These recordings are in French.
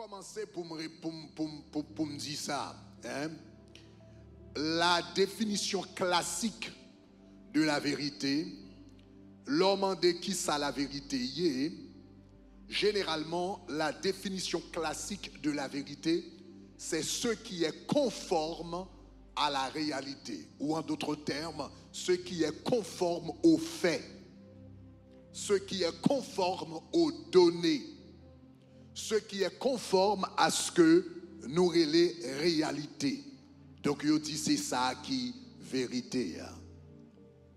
commencer pour me dire ça. Hein? La définition classique de la vérité, l'homme de qui ça la vérité y est, généralement, la définition classique de la vérité, c'est ce qui est conforme à la réalité. Ou en d'autres termes, ce qui est conforme aux faits. Ce qui est conforme aux données. Ce qui est conforme à ce que nous relève réalité. Donc, il dit c'est ça qui vérité.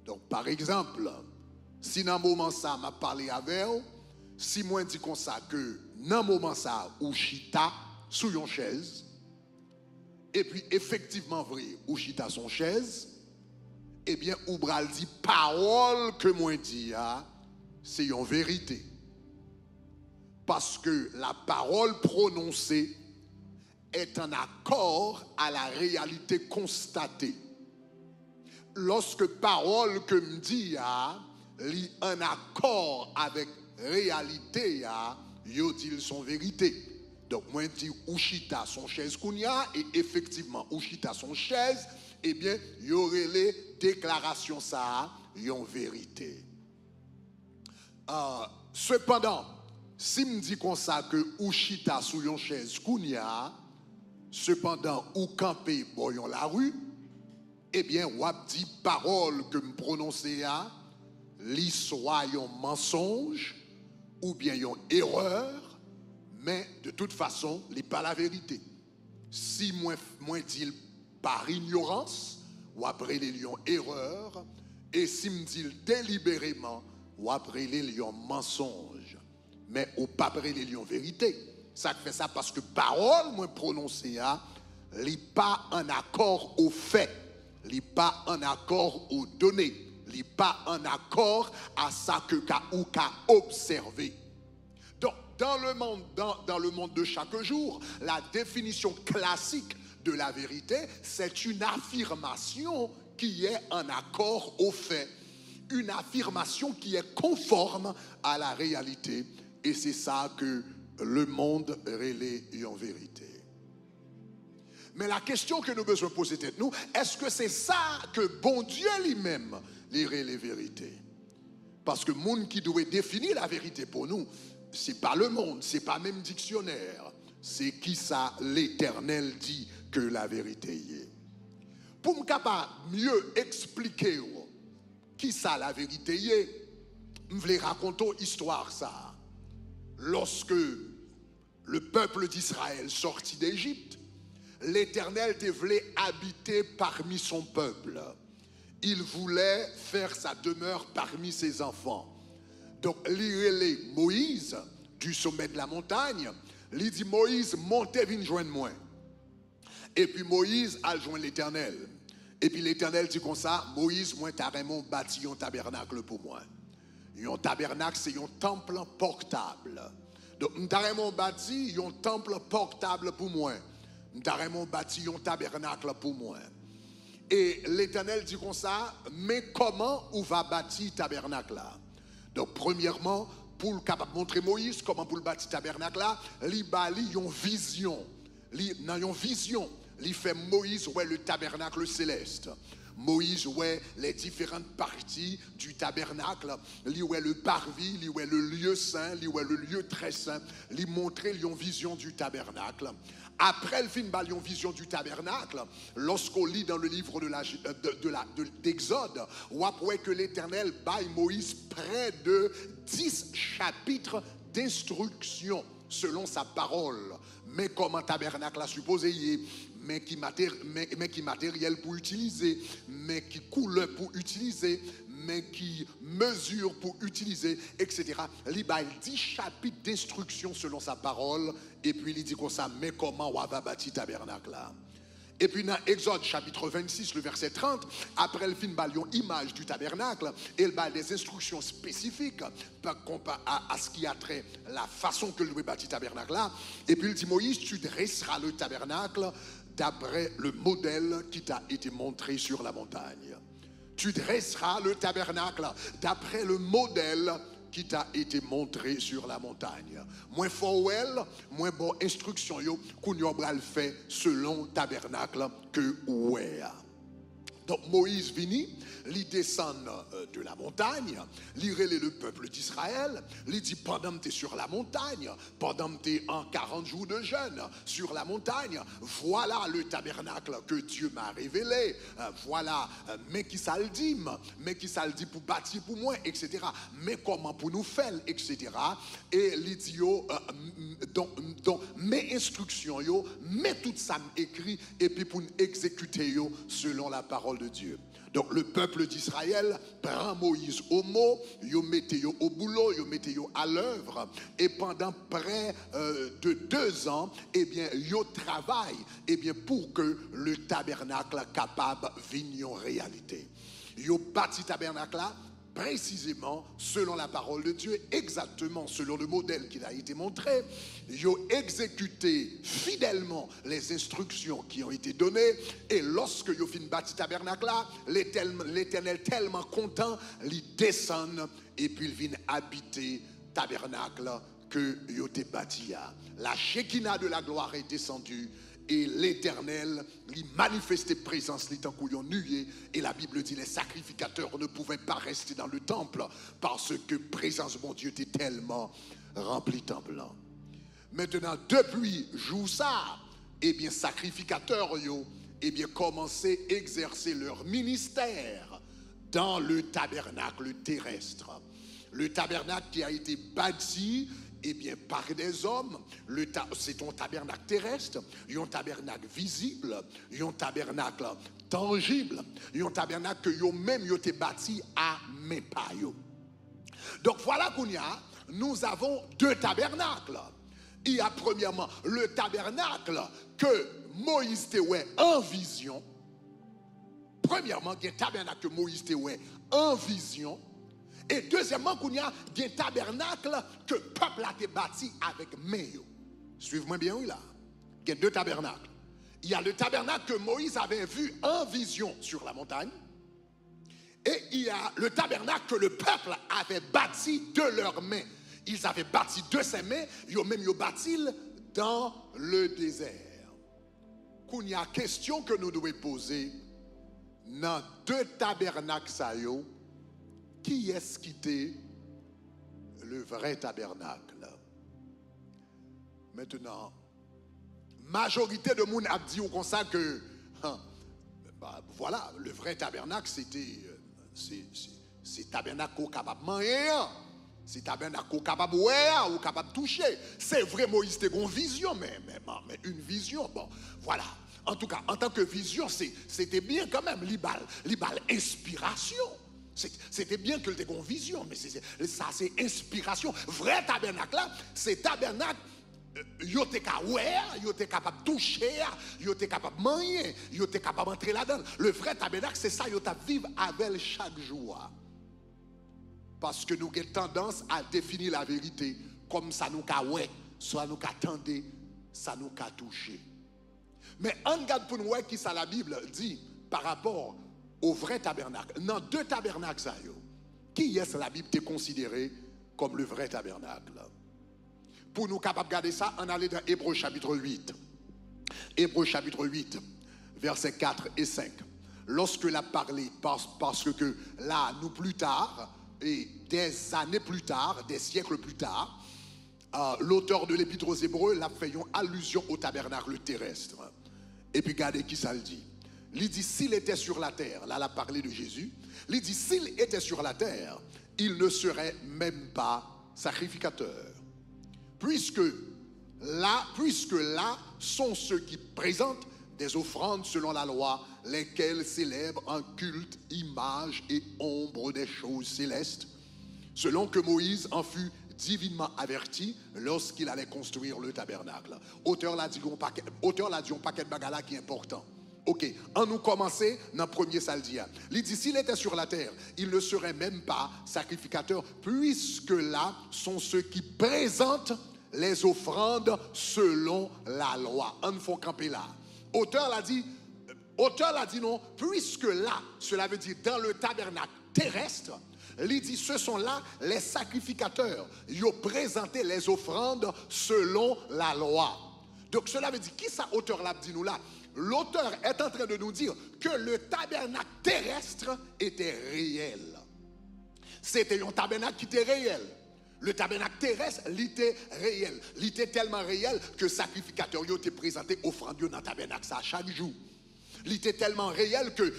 Donc, par exemple, si dans un moment ça m'a parlé avec vous, si moi dis comme ça que dans un moment ça ou chita sous une chaise, et puis effectivement vrai ou chita son chaise, eh bien ou bral dit parole que moi dis c'est une vérité. Parce que la parole prononcée est en accord à la réalité constatée. Lorsque parole que me dit li en accord avec réalité yo dit son vérité. Donc moi dis Ouchita son chaise kounya et effectivement Ouchita son chaise, eh bien y aurait les déclarations ça yon vérité. Cependant, si me dit comme ça que Ouchita sous yon chaise kounya, cependant ou camper boyon la rue, eh bien wap dit parole que me prononcer li soit yon mensonge ou bien yon erreur, mais de toute façon, li pas la vérité. Si moi dit par ignorance, ou après les yon erreur, et si me dit délibérément, ou après les yon mensonge, mais ou pas après les yon vérité. Ça fait ça parce que parole moi prononcée li pas en accord aux faits, li pas en accord aux données, li pas en accord à ça que ou qu'a observé. Donc dans le monde de chaque jour, la définition classique de la vérité, c'est une affirmation qui est en accord aux faits, une affirmation qui est conforme à la réalité, et c'est ça que le monde relaie en vérité. Mais la question que nous devons poser tête nous, est-ce que c'est ça que bon Dieu lui-même lirait les vérités? Parce que le monde qui doit définir la vérité pour nous, c'est pas le monde, c'est pas même dictionnaire, c'est qui ça l'Éternel dit que la vérité y est. Pour me capable mieux expliquer qui ça la vérité y est, je vais raconter une histoire ça. Lorsque le peuple d'Israël sortit d'Égypte, l'Éternel voulait habiter parmi son peuple. Il voulait faire sa demeure parmi ses enfants. Donc, l'irélé Moïse, du sommet de la montagne, il dit Moïse, montez, viens joindre moi. Et puis Moïse a joint l'Éternel. Et puis l'Éternel dit comme ça, Moïse, moi, t'as vraiment bâti un tabernacle pour moi. Un tabernacle, c'est un temple portable. Donc, nous avons bâti un temple portable pour moi. Nous avons bâti un tabernacle pour moi. Et l'Éternel dit comme ça, mais comment on va bâtir le tabernacle là? Donc, premièrement, pour le capable montrer Moïse comment pour le bâtir tabernacle là, il bali une vision. Dans une vision, il fait Moïse ouais le tabernacle céleste. Moïse ouais les différentes parties du tabernacle, il ouais le parvis, il ouais le lieu saint, il ouais le lieu très saint, il montrer une vision du tabernacle. Après le film une vision du tabernacle, lorsqu'on lit dans le livre d'Exode, on voit que l'Éternel baille Moïse près de 10 chapitres d'instruction selon sa parole. Mais comme un tabernacle a supposé y est, mais qui matériel pour utiliser, mais qui couleur pour utiliser, mais qui mesure pour utiliser, etc. Il a 10 chapitres d'instruction selon sa parole, et puis il dit comme ça, mais comment on va bâtir tabernacle là? Et puis dans Exode chapitre 26, le verset 30, après le film, il y a une image du tabernacle, et il y a des instructions spécifiques à ce qui a trait la façon que le bâtir tabernacle là. Et puis il dit, Moïse, tu dresseras le tabernacle d'après le modèle qui t'a été montré sur la montagne. Tu dresseras le tabernacle d'après le modèle qui t'a été montré sur la montagne. Moins fort, moins bon instruction, qu'on y aura fait selon tabernacle que ouais. Donc Moïse vini, il descend de la montagne, il relève le peuple d'Israël, il dit pendant que tu es sur la montagne, pendant que tu es en 40 jours de jeûne sur la montagne, voilà le tabernacle que Dieu m'a révélé, voilà, mais qui ça le dit pour bâtir pour moi, etc. Mais comment pour nous faire, etc. Et il dit, donc mes instructions, mais tout ça écrit, et puis pour nous exécuter selon la parole de Dieu. Donc le peuple d'Israël prend Moïse au mot, yo mettez au boulot, yo mettez à l'œuvre, et pendant près de 2 ans, eh bien yo travaille, eh bien pour que le tabernacle capable vienne en réalité. Yo bâti tabernacle là précisément selon la parole de Dieu, exactement selon le modèle qui a été montré. Ils ont exécuté fidèlement les instructions qui ont été données, et lorsque ils ont fini bâtir tabernacle là, l'Éternel tellement content, il descend et puis il vient habiter tabernacle que ils ont bâti. La Shekinah de la gloire est descendue, et l'Éternel lui manifestait présence tant qu'on nuée, et la Bible dit les sacrificateurs ne pouvaient pas rester dans le temple parce que présence de mon Dieu était tellement remplie temple. Maintenant depuis jour ça, eh bien sacrificateurs eh bien commencé à exercer leur ministère dans le tabernacle terrestre. Le tabernacle qui a été bâti, eh bien, par des hommes, c'est un tabernacle terrestre, un tabernacle visible, un tabernacle tangible, un tabernacle que vous-même vous avez bâti à mes pas. Donc voilà qu'on y a, nous avons 2 tabernacles. Il y a premièrement le tabernacle que Moïse était en vision. Premièrement, il y a un tabernacle que Moïse était en vision. Et deuxièmement, il y a un tabernacle que le peuple a bâti avec main. Suivez-moi bien, oui, là. Il y a 2 tabernacles. Il y a le tabernacle que Moïse avait vu en vision sur la montagne. Et il y a le tabernacle que le peuple avait bâti de leurs mains. Ils avaient bâti de ses mains, ils ont même bâti dans le désert. Il y a une question que nous devons poser dans 2 tabernacles. Qui est-ce qui était le vrai tabernacle? Maintenant, majorité de monde a dit comme ça que voilà, le vrai tabernacle c'était c'est tabernacle qu'on est capable de manger, c'est tabernacle qu'on est capable de voir ou capable de toucher. C'est vrai, Moïse était une vision, mais une vision, bon, voilà. En tout cas, en tant que vision, c'était bien quand même, l'ibal inspiration. C'était bien que tu aies une vision, mais ça c'est inspiration. Vrai tabernacle là, c'est tabernacle, yo te capable de toucher, yo te capable de manger, yo te capable d'entrer là-dedans. Le vrai tabernacle, c'est ça, yo te vivre avec chaque jour. Parce que nous avons tendance à définir la vérité comme ça nous ka ouais, soit nous ka tendez, ça nous ka toucher. Mais on regarde pour nous voir qui ça la Bible dit par rapport au vrai tabernacle. Dans 2 tabernacles, qui est-ce la Bible considéré comme le vrai tabernacle? Pour nous capables de garder ça, on allait dans Hébreux chapitre 8. Hébreux chapitre 8, versets 4 et 5. Lorsque l'a parlé, parce que là, nous plus tard, et des années plus tard, des siècles plus tard, l'auteur de l'Épître aux Hébreux l'a fait une allusion au tabernacle terrestre. Et puis regardez qui ça le dit. Il dit s'il était sur la terre, là il a parlé de Jésus, il dit s'il était sur la terre, il ne serait même pas sacrificateur. Puisque là sont ceux qui présentent des offrandes selon la loi, lesquelles célèbrent en culte, image et ombre des choses célestes, selon que Moïse en fut divinement averti lorsqu'il allait construire le tabernacle. Auteur l'a dit un paquet de bagages qui est important. Ok, on nous commencer dans le premier saldia. Il dit s'il était sur la terre, il ne serait même pas sacrificateur, puisque là sont ceux qui présentent les offrandes selon la loi. On faut camper là. Auteur l'a dit non, puisque là, cela veut dire dans le tabernacle terrestre, Il dit, ce sont là les sacrificateurs. Ils ont présenté les offrandes selon la loi. Donc cela veut dire, qui ça auteur là dit nous là? L'auteur est en train de nous dire que le tabernacle terrestre était réel. C'était un tabernacle qui était réel. Le tabernacle terrestre, il était réel. Il était tellement réel que le sacrificateur a été présenté offrande dans le tabernacle ça chaque jour. Il était tellement réel que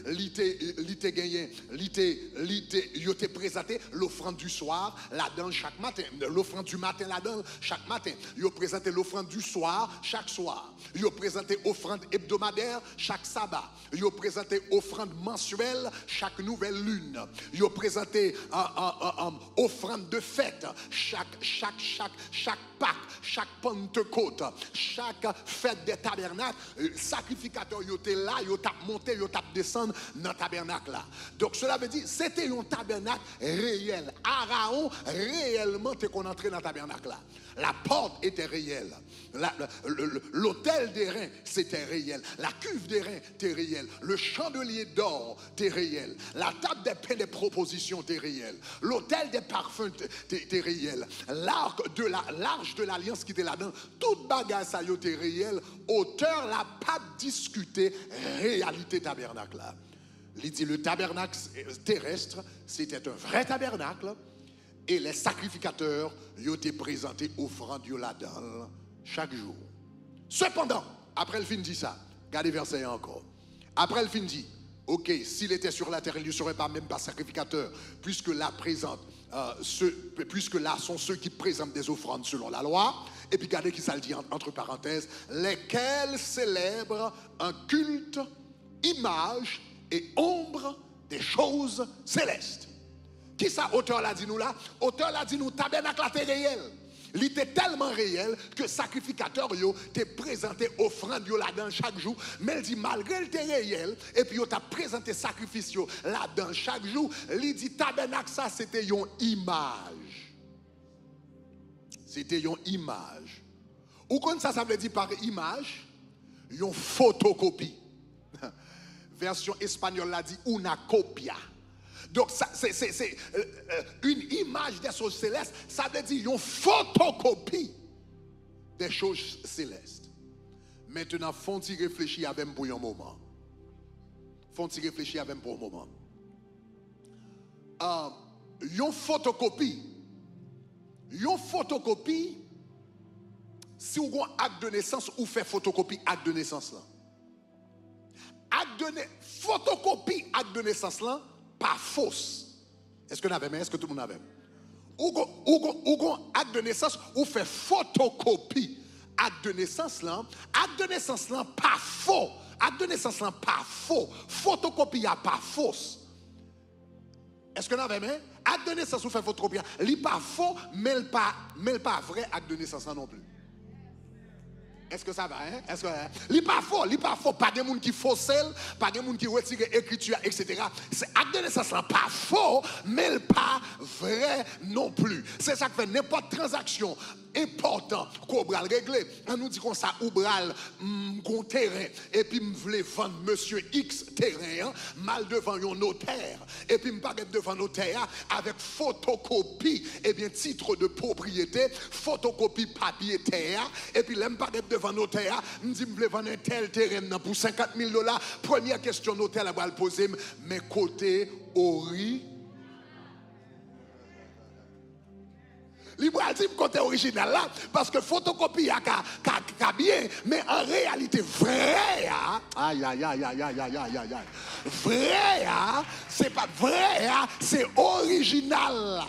l'ité gagné, il était présenté l'offrande du soir, là-dedans chaque matin, l'offrande du matin là-dedans chaque matin, il a présenté l'offrande du soir chaque soir, il a présenté offrande hebdomadaire chaque sabbat, il a présenté offrande mensuelle chaque nouvelle lune, il a présenté offrande de fête chaque Pâques, chaque Pentecôte, chaque fête des tabernacles. Sacrificateur, il était là, il était monté, il était descendu dans le tabernacle là. Donc cela veut dire, c'était un tabernacle réel. Aaron, réellement, t'es qu'on entrait dans le tabernacle là. La porte était réelle. L'autel des reins, c'était réel. La cuve des reins, c'était réel. Le chandelier d'or, c'était réel. La table des pains des propositions, était réel. L'autel des parfums, était réel. L'arche de l'alliance qui était là-dedans, toute bagage, ça était réel. Auteur n'a pas discuté réalité tabernacle là. Il dit le tabernacle terrestre, c'était un vrai tabernacle. Et les sacrificateurs, ils ont été présentés offrande là-dedans chaque jour. Cependant, après le fin dit ça, regardez verset 1 encore. Après le fin dit, ok, s'il était sur la terre, il ne serait pas même pas sacrificateur, puisque là sont ceux qui présentent des offrandes selon la loi. Et puis regardez qui ça le dit entre parenthèses, lesquels célèbrent un culte, image et ombre des choses célestes. Qui ça, auteur l'a dit nous là? Auteur l'a dit nous, tabernacle là, était réel. Il était tellement réel que sacrificateur yo t'es présenté offrande là-dedans chaque jour. Mais il dit malgré le réel, et puis il t'a présenté sacrifice là-dedans chaque jour. Il dit tabernacle ça c'était une image. C'était une image. Ou comme ça veut dire par image? Une photocopie. Version espagnole l'a dit una copia. Donc, c'est une image des choses célestes. Ça veut dire une photocopie des choses célestes. Maintenant, faut-il réfléchir avec pour un moment. Faut-il réfléchir avec pour un moment. Une photocopie, si vous avez un acte de naissance, ou fait photocopie acte de naissance là. Photocopie acte de naissance là, pas fausse. Est-ce que vous avez, est-ce que tout le monde avait? Ou acte de naissance, ou fait photocopie acte de naissance là, pas faux. Acte de naissance là, pas faux. Photocopie pas fausse. Est-ce que vous avez, acte de naissance ou fait photocopie, il n'est pas faux, mais il n'est pas vrai acte de naissance là non plus. Est-ce que ça va, hein? Est-ce que il n'est pas faux, pas de monde qui fausse, pas de monde qui retire l'écriture, etc. C'est acte de naissance là, pas faux, mais pas vrai non plus. C'est ça que fait n'importe transaction important qu'on va régler. On nous dit qu'on ça oubral un terrain et puis me voulait vendre monsieur X terrain mal devant un notaire et puis me paraît devant notaire avec photocopie et bien titre de propriété, photocopie papier terre et puis là me paraît devant notaire, me dit me voulais vendre un tel terrain pour $50,000. Première question notaire va le poser, mais côté ori. Libre dit côté original là parce que photocopie a bien mais en réalité vrai aïe vrai c'est pas vrai c'est original.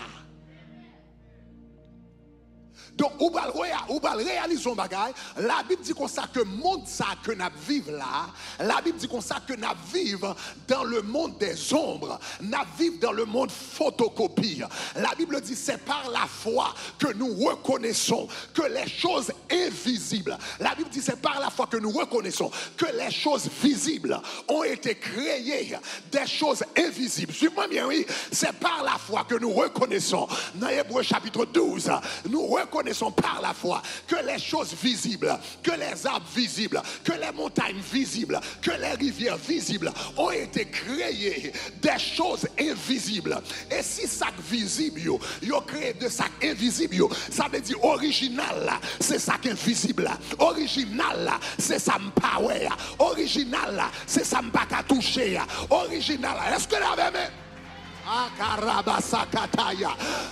Donc, ou réaliser un bagage, la Bible dit comme ça que le monde ça que nous vivons là, la Bible dit comme ça que nous vivons dans le monde des ombres, nous vivons dans le monde photocopie. La Bible dit c'est par la foi que nous reconnaissons que les choses invisibles, la Bible dit c'est par la foi que nous reconnaissons que les choses visibles ont été créées des choses invisibles. Suivez-moi bien, oui, c'est par la foi que nous reconnaissons, dans Hébreux chapitre 12, nous reconnaissons connaissons par la foi que les choses visibles, que les arbres visibles, que les montagnes visibles, que les rivières visibles ont été créées des choses invisibles. Et si sac visible, yo créé de sac invisible, ça veut dire original là, c'est sac invisible là. Original là, c'est ça m'power. Original là, c'est ça m'pas qu'à toucher. Original là, est-ce que l'avez même? Akarabasakataya,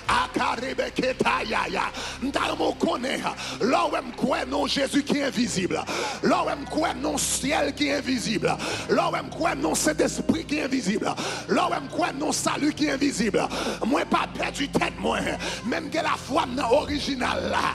akarebeketaya, ndamo kone, l'ouem kwe non Jésus qui est invisible, l'ouem kwe non ciel qui est invisible, l'ouem kwe non Saint-Esprit qui est invisible, l'ouem kwe non salut qui est invisible. Moi pas perdu tête moi, même que la foi n'a original là.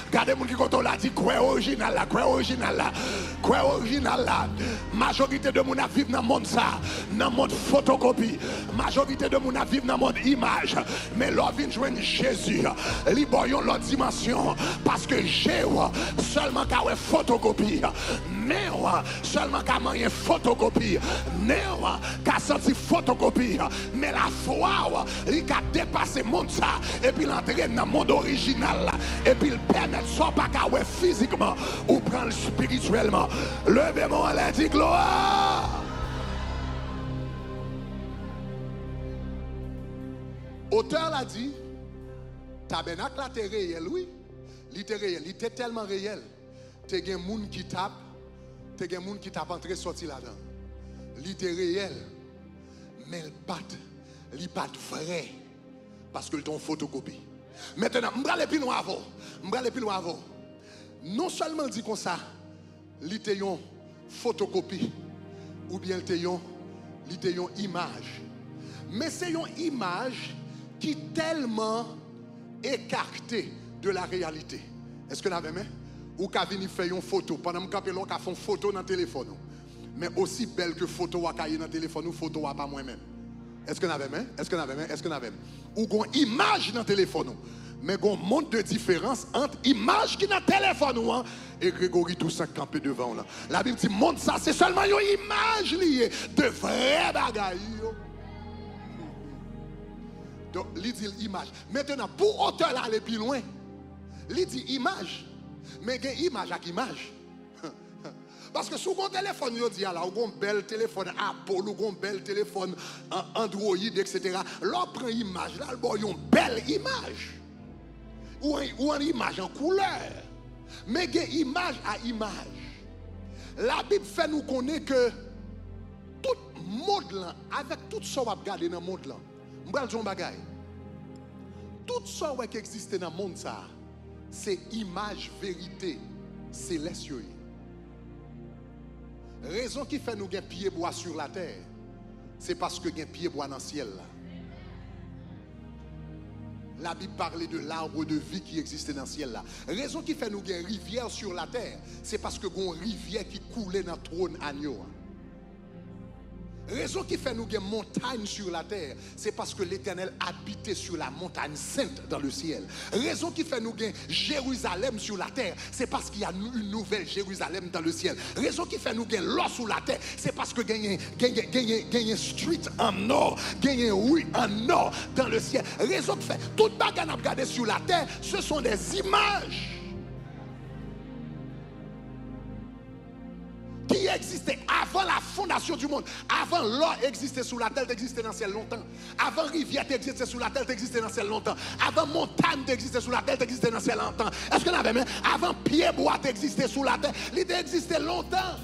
Regardez mon qui quand on l'a dit quoi original là, quoi original là, quoi original là. Majorité de mon vivre dans le monde ça, dans le monde photocopie. Majorité de mon vivre dans le monde image. Mais l'on vient joindre Jésus, libérons l'autre dimension parce que j'ai seulement qu'à une photocopie. Mais seulement qu'à une photocopie. Mais qu'à sortir photocopie. Mais la foi, il a dépassé le monde ça et puis l'entrer dans le monde original. Et puis il permet soit pas qu'à physiquement ou prendre spirituellement. Levez-moi la dit gloire. Auteur l'a dit, tabernacle là t'es réel, oui. Il était réel, il était tellement réel. T'es un monde qui tape, t'es un monde qui tape entré sorti là-dedans. Il était réel, mais il pas vrai parce que ton photocopie. Maintenant, je vais aller plus loin avant. Non seulement dit comme ça, il y a une photocopie ou bien il y a une image. Mais c'est une image qui est tellement écartée de la réalité. Est-ce que vous avez vu? Ou quand vous faites une photo, pendant que vous faites une photo dans le téléphone, mais aussi belle que photo dans le téléphone ou photo pas moi-même. Est-ce que vous avez vu? Est-ce que vous avez vu? Est-ce que vous avez vu? Ou qu'on image dans le téléphone, mais qu'on montre de différence entre image qui dans le téléphone et Grégory Toussaint campé devant là. La Bible dit montre ça, c'est seulement une image liée de vraies bagailles. Donc, il dit image. Maintenant, pour auteur là aller plus loin, il dit image, mais il y a image avec image. Parce que sur mon téléphone, il dit là, on a un bel téléphone Apple, on a un bel téléphone Android, etc. Là, on prend une image, là, on a une belle image. Ou une image en couleur. Mais il y a image à image. La Bible fait nous connaître que tout le monde là, avec tout ce qu'on va regarder dans le monde là, je vais dire un bagage. Tout ce qui existe dans le monde, c'est image, vérité, céleste. Raison qui fait nous gagner pied bois sur la terre, c'est parce que gain pied bois dans le ciel. La Bible parlait de l'arbre de vie qui existait dans le ciel là. Raison qui fait nous gagner rivière sur la terre, c'est parce que gon rivière qui coulait dans le trône agneau. Raison qui fait nous gagner montagne sur la terre, c'est parce que l'Éternel habitait sur la montagne sainte dans le ciel. Raison qui fait nous gagner Jérusalem sur la terre, c'est parce qu'il y a une nouvelle Jérusalem dans le ciel. Raison qui fait nous gagner l'or sur la terre, c'est parce que gagner street en or, gagner rue en or dans le ciel. Raison qui fait toute bagarre à regarder sur la terre, ce sont des images qui existait avant la fondation du monde. Avant l'or existait sous la terre, existait dans le ciel longtemps. Avant rivière existait sous la terre, existait dans le ciel longtemps. Avant montagne existait sous la terre, existait dans le ciel longtemps. Est-ce que vous avez même? Avant pied bois existait sous la terre, l'idée existait longtemps.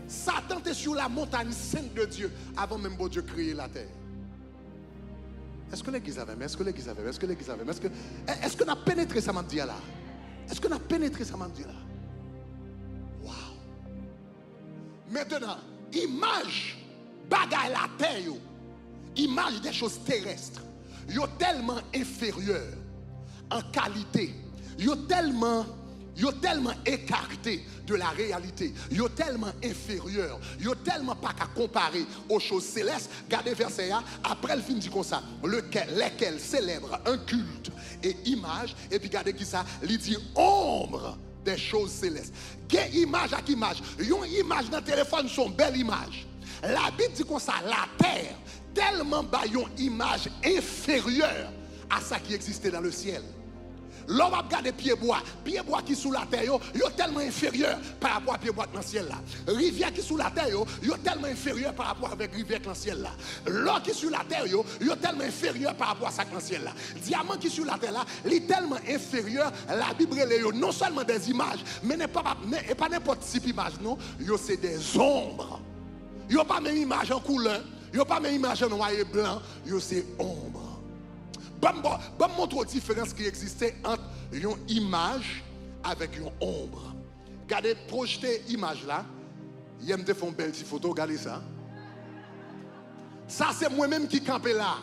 Satan était sur la montagne sainte de Dieu avant même bon Dieu créer la terre. Est-ce que l'église avait? Est-ce que l'église avait? Est-ce que l'église avait? Est-ce qu'on a pénétré ça m'a dit là? Est-ce qu'on a pénétré ça m'a dit là? Maintenant, image bagaille la terre, image des choses terrestres, yo tellement inférieur en qualité, yo tellement écarté de la réalité, yo tellement inférieur, yo tellement pas qu'à comparer aux choses célestes. Regardez verset A, après le film dit comme ça, lesquels célèbrent un culte et image, et puis regardez qui ça, il dit ombre des choses célestes. Quelle image avec image? Une image dans le téléphone, son belle image. La Bible dit comme ça, la terre, tellement une image inférieure à ça qui existait dans le ciel. L'homme a regardé pied bois qui sous la terre, yo tellement inférieur par rapport à pied bois dans le ciel là. Rivière qui sous la terre, yo tellement inférieur par rapport avec rivière dans le ciel là. L'eau qui sous la terre, yo tellement inférieur par rapport à ça dans le ciel là. Diamant qui sous la terre là, il est tellement inférieur, la Bible est non seulement des images, mais pas n'importe type d'image, non, yo c'est des ombres. Yo pas même image en couleur, yo pas même image en noir et blanc, yo c'est ombre. Bon montre la différence qui existait entre une image avec une ombre. Regardez, projeter l'image là. Il me fait une belle petite photo, regardez ça. Ça, c'est moi-même qui campais là.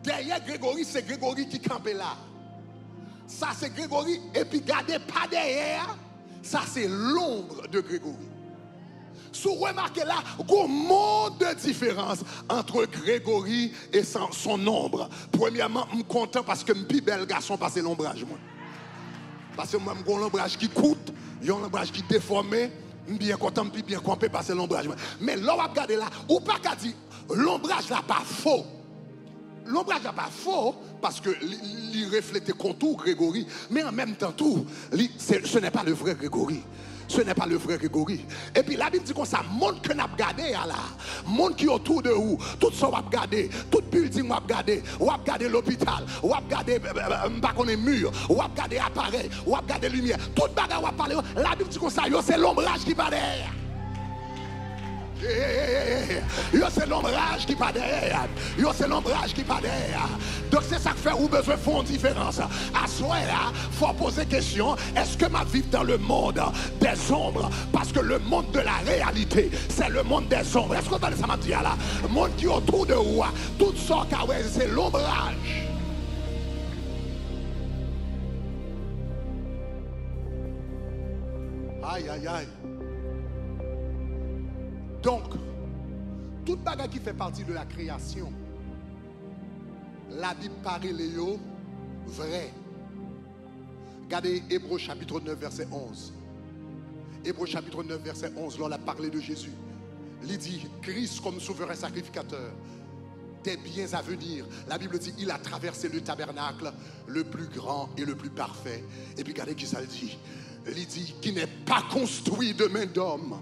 Derrière Grégory, c'est Grégory qui campait là. Ça, c'est Grégory. Et puis, regardez, pas derrière, ça, c'est l'ombre de Grégory. Si vous remarquez là, il y a un monde de différence entre Grégory et son ombre. Premièrement, je suis content parce que je suis bel garçon passer l'ombrage. Parce que moi, j'ai un ombrage qui coûte, j'ai un ombrage qui est déformé. Je suis bien content, je suis bien compé passer l'ombrage. Mais là, on regarde là, ou pas qu'à dire, l'ombrage là pas faux. L'ombrage n'est pas faux parce que il reflète le contour Grégory. Mais en même temps, ce n'est pas le vrai Grégory. Ce n'est pas le vrai Grégory. Et puis la Bible dit comme ça, monde que nous avons regardé là, monde qui est autour de vous, tout ça on a regardé, tout building on a regardé l'hôpital, on a regardé mur, on a regardé appareil, on a regardé lumière, tout bagarre on a parlé, la Bible dit comme ça, c'est l'ombrage qui va derrière. C'est l'ombrage qui pas derrière. C'est l'ombrage qui pas derrière. Donc c'est ça que fait ou besoin font différence. À soi là, faut poser question, est-ce que ma vie dans le monde des ombres? Parce que le monde de la réalité, c'est le monde des ombres. Est-ce que vous entendez ça m'a dit là? Le monde qui est autour de vous, tout ça c'est l'ombrage. Aïe aïe aïe. Donc, toute bagarre qui fait partie de la création, la Bible parle léo vrai. Regardez Hébreux chapitre 9, verset 11. Hébreux chapitre 9, verset 11, là, on a parlé de Jésus. Il dit, Christ comme souverain sacrificateur des biens à venir. La Bible dit, il a traversé le tabernacle, le plus grand et le plus parfait. Et puis regardez qui ça le dit. Il dit, qui n'est pas construit de main d'homme.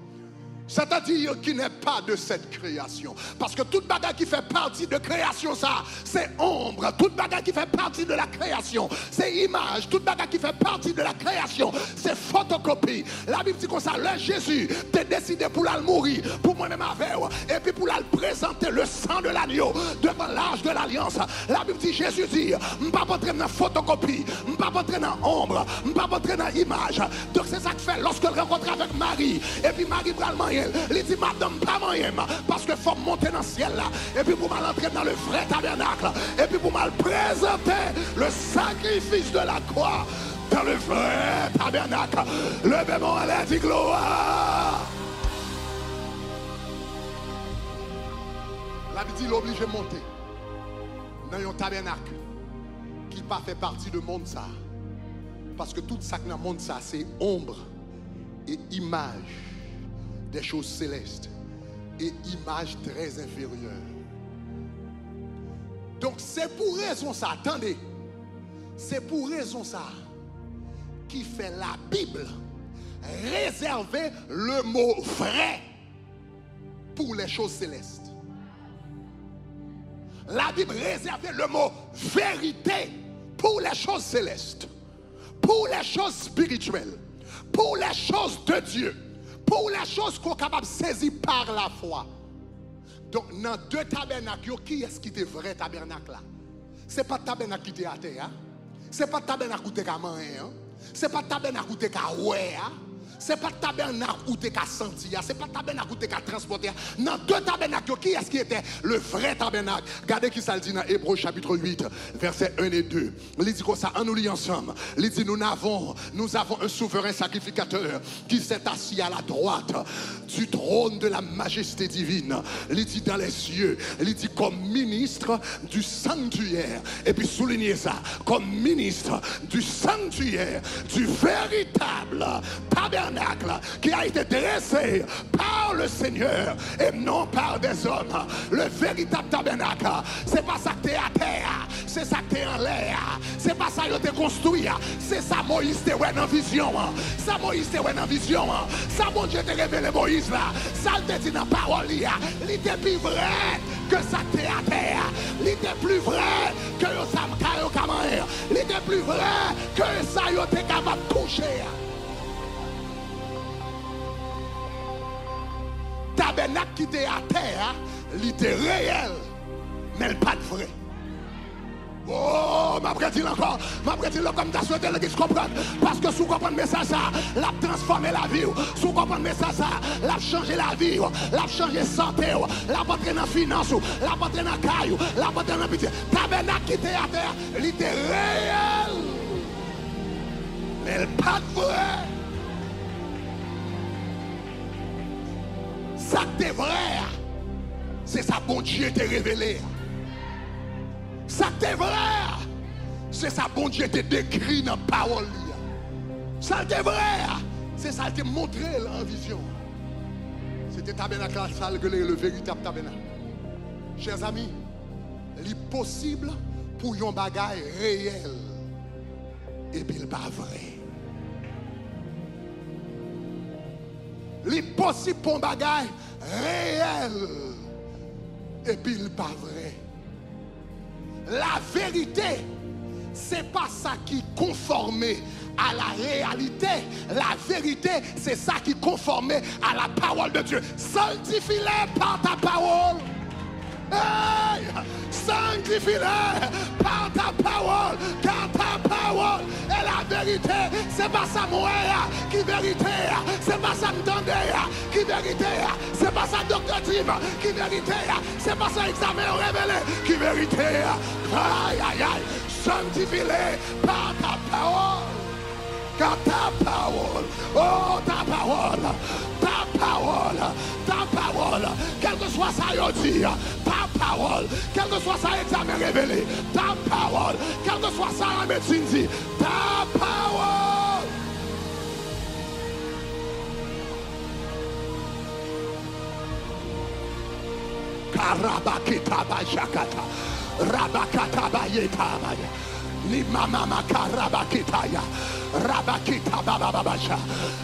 C'est-à-dire qu'il n'est pas de cette création. Parce que toute bagarre qui fait partie de création, ça, c'est ombre. Toute bagarre qui fait partie de la création, c'est image. Toute bagarre qui fait partie de la création, c'est photocopie. La Bible dit comme ça, là, Jésus t'es décidé pour la mourir, pour moi-même avec, et puis pour la présenter le sang de l'agneau devant l'âge de l'alliance. La Bible dit, Jésus dit, je ne peux pas entrer dans photocopie, je ne peux pas entrer dans ombre, je ne peux pas entrer dans image. Donc c'est ça que fait lorsqu'elle rencontre avec Marie, et puis Marie vraiment il dit, madame, pas moyen, parce qu'il faut monter dans le ciel là, et puis pour m'entrer dans le vrai tabernacle, et puis pour me présenter le sacrifice de la croix dans le vrai tabernacle. Levez-moi à l'air, dit gloire. La Bible dit, l'oblige de monter dans un tabernacle qui n'a pas fait partie du monde ça. Parce que tout ça qui est dans le monde ça, c'est ombre et image des choses célestes et images très inférieures. Donc c'est pour raison ça, attendez, c'est pour raison ça qui fait la Bible réserver le mot vrai pour les choses célestes. La Bible réservait le mot vérité pour les choses célestes, pour les choses spirituelles, pour les choses de Dieu, pour les choses qu'on est capable de saisir par la foi. Donc, dans deux tabernacles, qui est-ce qui était vrai tabernacle là? Ce n'est pas le tabernacle qui était à terre. Ce n'est pas le tabernacle qui était à main. Ce n'est pas le tabernacle qui était à ouais. Ce n'est pas le tabernacle où tu as senti, ce n'est pas le tabernacle où tu as transporté. Dans deux tabernacles, qui est-ce qui était le vrai tabernacle? Regardez qui ça le dit dans Hébreux chapitre 8, versets 1 et 2. Il dit comme ça, en nous lit ensemble. Il dit, nous avons un souverain sacrificateur qui s'est assis à la droite du trône de la majesté divine. Il dit dans les cieux, il dit comme ministre du sanctuaire. Et puis soulignez ça, comme ministre du sanctuaire, du véritable tabernacle qui a été dressé par le Seigneur et non par des hommes. Le véritable tabernacle, c'est pas ça que tu es à terre, c'est ça que tu es en l'air. C'est pas ça que tu as construit. C'est ça Moïse te ouais dans vision. Ça Moïse te ouais dans vision. Ça bon Dieu te révélé Moïse là. Ça te dit dans parole. Il était plus vrai que ça te à terre. Il était plus vrai que ça il était plus vrai que ça yo te capable de toucher. Tabernacle qui était à terre, il était réel, mais il pas de vrai. Oh, ma dit encore, comme tu as souhaité l'église comprendre. Parce que si vous comprenez le message, ça l'a transformé la vie. Si vous comprenez le message, ça l'a changé la vie, l'a changé la santé, l'a porté dans la finance, l'a porté dans la caille, l'a porté dans la pitié. Tabernacle qui était à terre, il était réel, mais il pas de vrai. Ça qui est vrai, c'est ça bon Dieu t'a révélé. Ça qui est vrai, c'est ça bon Dieu t'a décrit dans la parole. Ça qui est vrai, c'est ça qui t'a montré en vision. C'était tabernacle ça le véritable tabernacle. Chers amis, il est possible pour un bagage réel et puis il pas vrai. Il est possible pour un bagage réel et puis il pas vrai. La vérité, c'est pas ça qui est conformé à la réalité. La vérité, c'est ça qui est conformé à la parole de Dieu. Sanctifie-les par ta parole. Hey, sanctifie-les par ta parole, car ta parole est la vérité. C'est pas ça moi qui vérité, c'est pas ça m'tendé qui vérité, c'est pas ça docteur Tim qui vérité, c'est pas ça examen révélé qui vérité. Aïe aïe aïe, sanctifie-les par ta parole. Car ta parole, oh ta parole, ta parole, ta parole, quel que soit ça yo dit, ta parole, quel que soit ça examen révélé, ta parole, quel que soit ça la médecine dit, ta parole. Karabakita bajakata, rabakata bayeta baya. Ni mama makarabakitaya rabakita bababacha.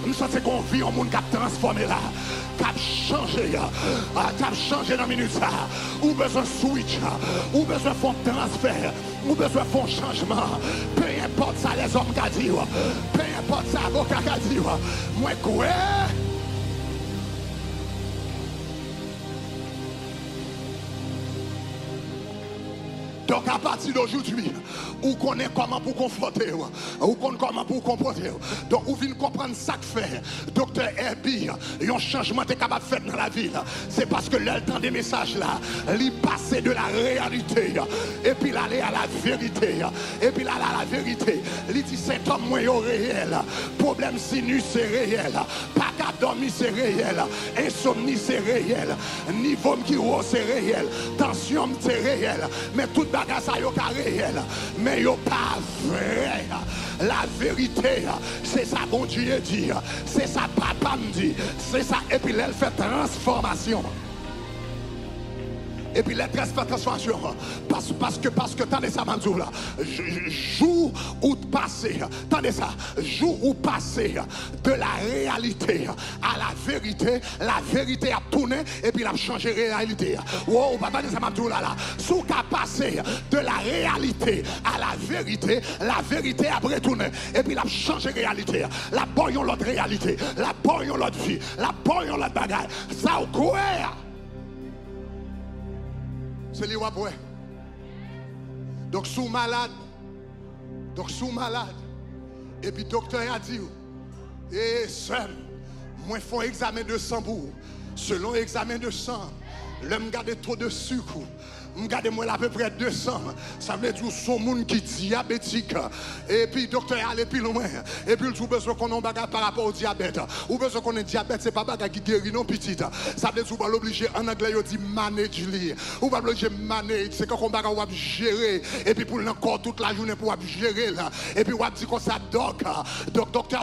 Nous sentons qu'on vit un monde qui a transformé là, qui a changé, dans minute ça. Ou besoin de switch, ou besoin de faire un transfert, ou besoin de faire un changement. Peu importe ça les hommes qui disent, peu importe ça l'avocat qui dit. Moi quoi? Donc à partir d'aujourd'hui, on connaît comment pour confronter, on connaît comment pour comporter. Donc on vient comprendre ça que fait docteur Herbie, un changement est capable de faire dans la vie. C'est parce que le temps des messages là, il passe de la réalité et puis il allait à la vérité. Et puis là la vérité, il dit c'est comme moi au réel. Problème sinus c'est réel. Pas qu'à dormir c'est réel. Insomnie c'est réel. Niveau qui haut c'est réel. Tension c'est réel. Mais tout ça yo réel, mais yo pas vrai. La vérité, c'est ça bon Dieu dit, c'est ça papa me dit, c'est ça, et puis elle fait transformation. Et puis les transformations, parce que attendez ça, Manzou là, jour ou passé, attendez ça, jour ou passé de la réalité à la vérité a tourné et puis il a changé la réalité. Wow, attendez ça, Manzou là, sous qu'a passé de la réalité à la vérité a retourné et puis il a changé la réalité. La boyon l'autre réalité, la boyon l'autre vie, la boyon l'autre bagaille. Ça ou quoi? C'est lui ouais. Donc sous malade. Et puis docteur a dit, eh son, moi fais un examen de sang pour. Selon examen de sang, l'homme garde trop de sucre. Regardez-moi à peu près 200. Ça veut dire que son monde qui est diabétique. Et puis, docteur, allez plus loin. Et puis, il besoin qu'on ait bagage par rapport au diabète. Ou besoin qu'on ait diabète, c'est pas bagage qui guérit non petit. Ça veut dire qu'on va l'obliger en anglais, on dit manage. Ou va l'obliger manage. C'est quand on va gérer. Et puis, pour encore toute la journée pour gérer. Et puis, on va dire qu'on ça, docteur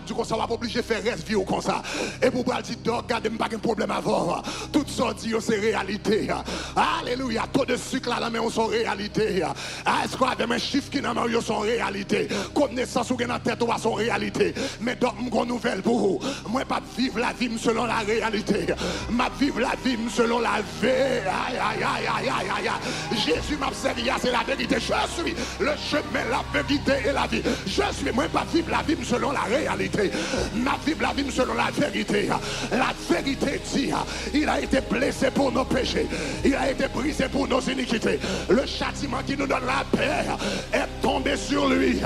dit qu'on ça va obliger de faire reste vie comme ça. Et pour dire, doc, regardez, pas de problème avant. Tout ça dit, c'est réalité. réalité. Alléluia. Taux de sucre là, mais on sont réalité. Est-ce qu'on a des chiffres qui n'ont sont réalité? Connaissance ou dans la tête ou sont réalité. Mais donc, une nouvelle pour vous. Moi, pas vivre la vie selon la réalité. Ma vivre la vie selon la vie. Aïe, aïe, aïe, aïe, aïe, aïe. Jésus m'a servi, c'est la vérité. Je suis le chemin, la vérité et la vie. Je suis, moi, pas vivre la vie selon la réalité. Ma vivre la vie selon la vérité. La vérité dit, il a été blessé pour nos péchés. Il a été brisé pour nos iniquités. Le châtiment qui nous donne la paix est tombé sur lui.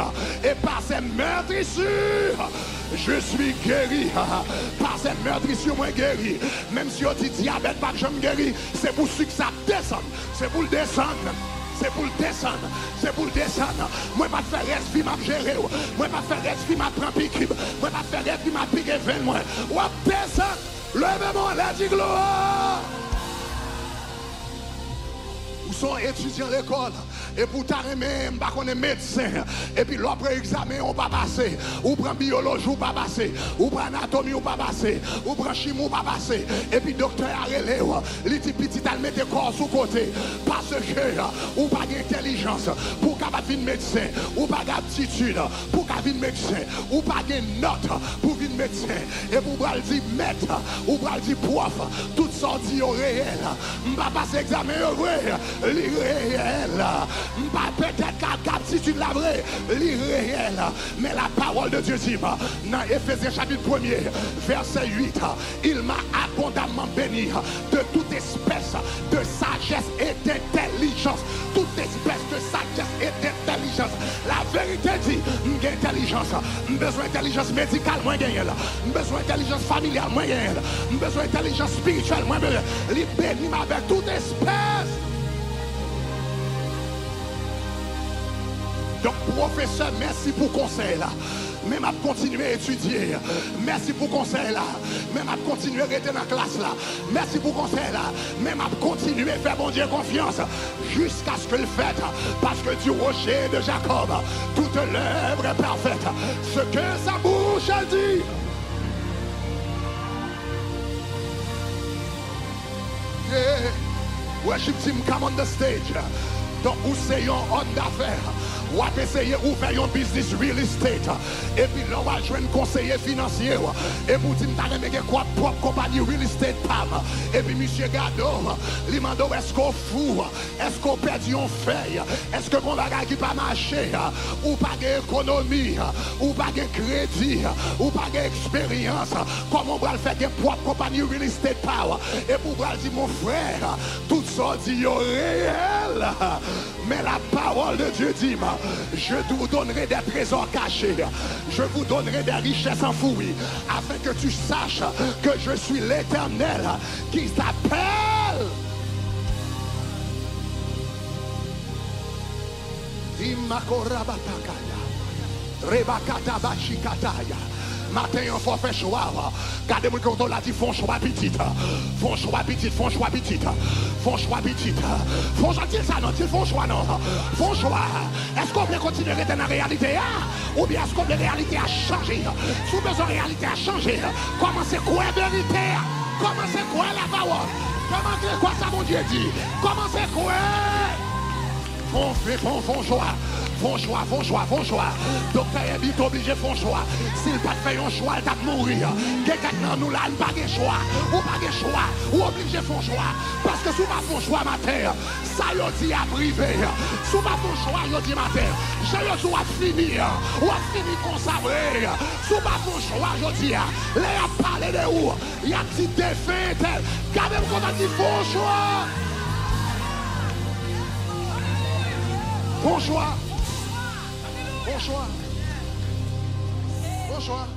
Et par ses meurtrissures, je suis guéri. Par ses meurtrissures, moi guéri. Même si on dit diabète, pas que je me guéris, c'est pour ce que ça descend. C'est pour le descendre. C'est pour le descendre. C'est pour le descendre. Moi, pas faire reste, puis m'a géré. Moi, pas faire reste, puis m'a prend pique. Moi, pas faire reste, puis m'a piqué 20 mois. Ou descendre. Levez-moi, la dit gloire. Ou sont étudiants à l'école. Et pour t'arrimer, on est médecin. Et puis l'après examen, on va passer. Ou prend biologie, on va passer. Ou prend anatomie, on va passer. Ou prend chimie, on va passer. Et puis docteur a relé. Les petits petits, elle met des corps sous côté. Parce que, ou pas d'intelligence. Pour qu'elle devenir médecin. Ou pas d'aptitude. Pour qu'elle devenir médecin. Ou pas de note. Pour devenir médecin. Et pour qu'elle dire maître. Ou qu'elle dire prof. Toutes sortes au réel. On va passer examen au réel. L'irréel. Pas peut-être qu'à aptitude la vraie, l'irréel, mais la parole de Dieu dit dans Éphésiens chapitre 1er, verset 8, il m'a abondamment béni de toute espèce de sagesse et d'intelligence. Toute espèce de sagesse et d'intelligence. La vérité dit, j'ai intelligence, j'ai besoin d'intelligence médicale, moi j'ai besoin d'intelligence familiale, moi j'ai besoin d'intelligence spirituelle, moi j'ai béni avec toute espèce. Donc, professeur, merci pour le conseil là. Même à continuer à étudier. Merci pour le conseil là. Même à continuer à rester dans la classe là. Merci pour le conseil là. Même à continuer à faire mon Dieu confiance. Jusqu'à ce que le fait. Parce que du rocher de Jacob, toute l'œuvre est parfaite. Ce que sa bouche a dit. Yeah. Worship team, come on the stage. Donc, vous c'est un homme d'affaires. Ou essayer ou faire un business real estate. Et puis là, on va jouer un conseiller financier. Et pour dire que tu as quoi propre compagnie real estate PAM. Et puis monsieur Gado, il m'a dit est-ce qu'on fou? Est-ce qu'on perdu en feuille? Est-ce que mon bagage qui pas marché? Ou pas d'économie? Ou pas de crédit? Ou pas d'expérience? Comment on va le faire une propre compagnie real estate power? Et pour dire mon frère, tout ça dit réel. Mais la parole de Dieu dit, je vous donnerai des trésors cachés. Je vous donnerai des richesses enfouies. Afin que tu saches que je suis l'Éternel qui t'appelle. Matin, il faut faire choix. Gardez-moi quand on l'a dit, font choix petit. Font choix petit, font choix petit. Font choix petit. Font choix, dis ça non, ils font choix non. Font choix. Est-ce qu'on peut continuer à rester dans la réalité? Ou bien est-ce qu'on peut la réalité à changer? Si vous besoin de réalité à changer, commencez quoi la vérité? Commencez quoi la parole? Commencez quoi ça mon Dieu dit? Commencez quoi? Font choix. Font choix. Docteur est obligé de faire un choix. S'il pas fait un choix, il va mourir. Quelqu'un nous là, il n'a pas de choix. Ou pas de choix. Ou obligé de faire un choix. Parce que si vous pas un choix matin, ça y dit à privé. Si vous pas un choix, il dit matin. Je dois finir. Ou à finir consagré. Si vous pas un choix, je dis. Là, il a parlé de où? Il y a dit défaite. Gardez-vous comment il faut un choix. Bon choix. Bon choix.